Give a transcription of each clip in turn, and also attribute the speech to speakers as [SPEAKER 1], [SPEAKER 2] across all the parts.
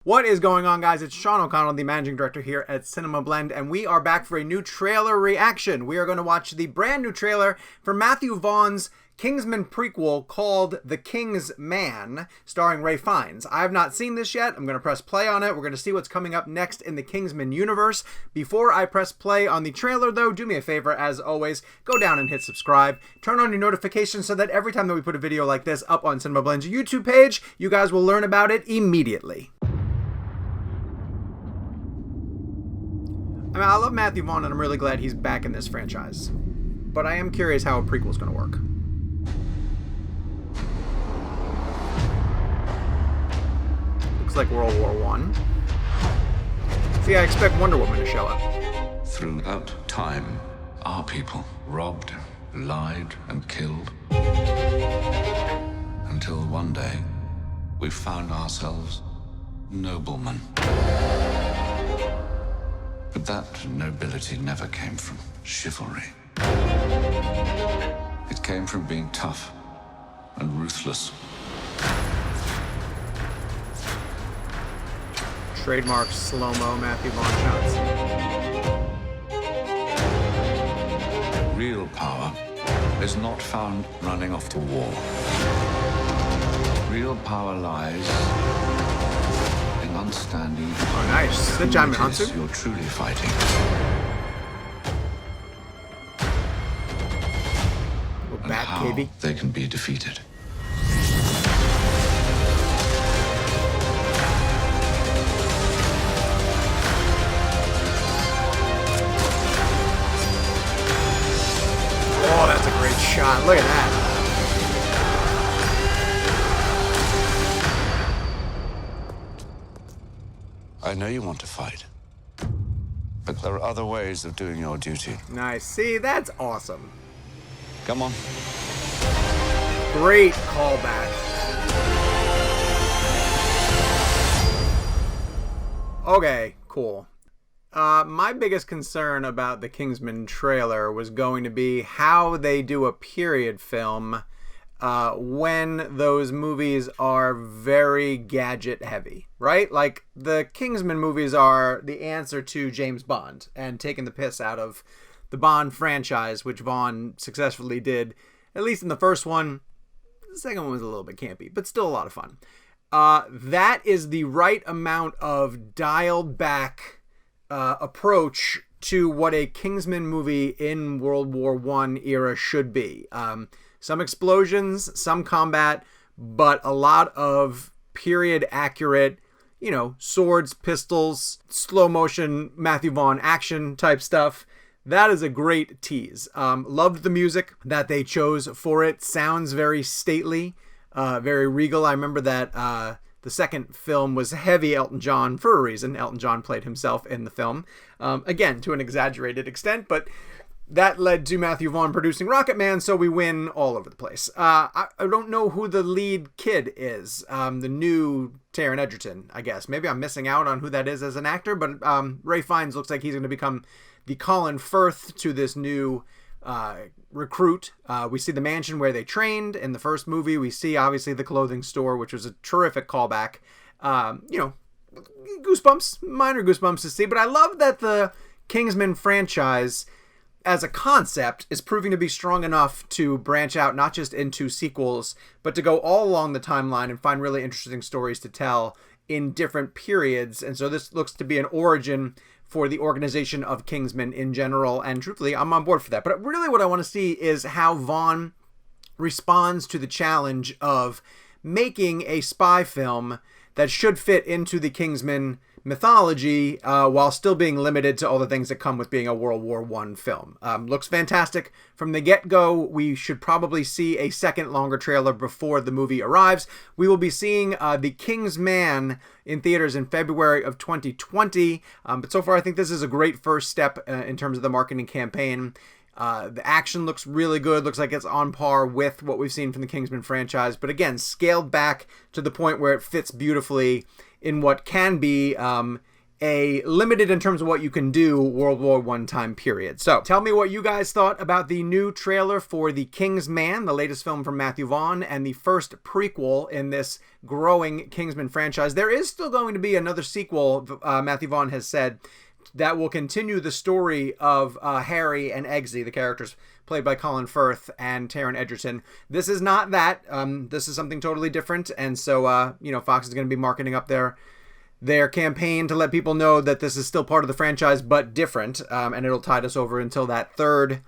[SPEAKER 1] What is going on, guys? It's Sean O'Connell, the managing director here at CinemaBlend, and we are back for a new trailer reaction. We are going to watch the brand new trailer for Matthew Vaughn's Kingsman prequel called The Kingsman, starring Ralph Fiennes. I have not seen this yet. I'm going to press play on it. We're going to see what's coming up next in the Kingsman universe. Before I press play on the trailer, though, do me a favor, as always, go down and hit subscribe. Turn on your notifications so that every time that we put a video like this up on CinemaBlend's YouTube page, you guys will learn about it immediately. I mean, I love Matthew Vaughn, and I'm really glad he's back in this franchise. But I am curious how a prequel is going to work. Looks like World War I. See, I expect Wonder Woman to show up.
[SPEAKER 2] Throughout time, our people robbed, lied, and killed. Until one day, we found ourselves noblemen. But that nobility never came from chivalry. It came from being tough and ruthless.
[SPEAKER 1] Trademark slow-mo Matthew Vaughn shots.
[SPEAKER 2] Real power is not found running off to war. Real power lies in understanding.
[SPEAKER 1] Oh, nice. Is that Djimon Hounsou?
[SPEAKER 2] You're truly fighting. And how they can be defeated.
[SPEAKER 1] Oh, that's a great shot. Look at that.
[SPEAKER 2] I know you want to fight, but there are other ways of doing your duty.
[SPEAKER 1] Nice. See, that's awesome.
[SPEAKER 2] Come on.
[SPEAKER 1] Great callback. Okay, cool. My biggest concern about the Kingsman trailer was going to be how they do a period film when those movies are very gadget heavy, right? Like, the Kingsman movies are the answer to James Bond and taking the piss out of the Bond franchise, which Vaughn successfully did, at least in the first one. The second one was a little bit campy, but still a lot of fun. That is the right amount of dialed back approach to what a Kingsman movie in World War I era should be. Some explosions, some combat, but a lot of period accurate, you know, swords, pistols, slow motion Matthew Vaughn action type stuff. That is a great tease. Loved the music that they chose for it. Sounds very stately, very regal. I remember that the second film was heavy Elton John for a reason. Elton John played himself in the film. Again, to an exaggerated extent, but that led to Matthew Vaughn producing Rocket Man, so we win all over the place. I don't know who the lead kid is. The new Taron Egerton, I guess. Maybe I'm missing out on who that is as an actor, but Ralph Fiennes looks like he's going to become the Colin Firth to this new recruit. We see the mansion where they trained in the first movie. We see, obviously, the clothing store, which was a terrific callback. You know, goosebumps, minor goosebumps to see, but I love that the Kingsman franchise as a concept is proving to be strong enough to branch out not just into sequels, but to go all along the timeline and find really interesting stories to tell in different periods. And so this looks to be an origin for the organization of Kingsman in general, and truthfully, I'm on board for that. But really what I want to see is how Vaughn responds to the challenge of making a spy film that should fit into the Kingsman mythology while still being limited to all the things that come with being a World War I film. Looks fantastic from the get-go. We should probably see a second longer trailer before the movie arrives. We will be seeing The Kingsman in theaters in February of 2020. But so far, I think this is a great first step in terms of the marketing campaign. The action looks really good. Looks like it's on par with what we've seen from the Kingsman franchise. But again, scaled back to the point where it fits beautifully in what can be a limited in terms of what you can do World War I time period. So tell me what you guys thought about the new trailer for The Kingsman, the latest film from Matthew Vaughn, and the first prequel in this growing Kingsman franchise. There is still going to be another sequel, Matthew Vaughn has said, that will continue the story of Harry and Eggsy, the characters played by Colin Firth and Taron Egerton. This is not that. This is something totally different, and so, Fox is going to be marketing up their campaign to let people know that this is still part of the franchise, but different, and it'll tide us over until that third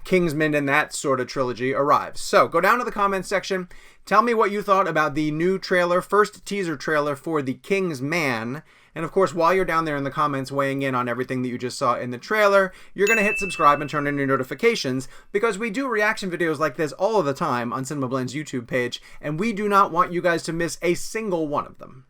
[SPEAKER 1] Kingsman and that sort of trilogy arrives. So go down to the comments section. Tell me what you thought about the new trailer, first teaser trailer for The Kingsman. And of course, while you're down there in the comments weighing in on everything that you just saw in the trailer, you're going to hit subscribe and turn on your notifications, because we do reaction videos like this all of the time on CinemaBlend's YouTube page, and we do not want you guys to miss a single one of them.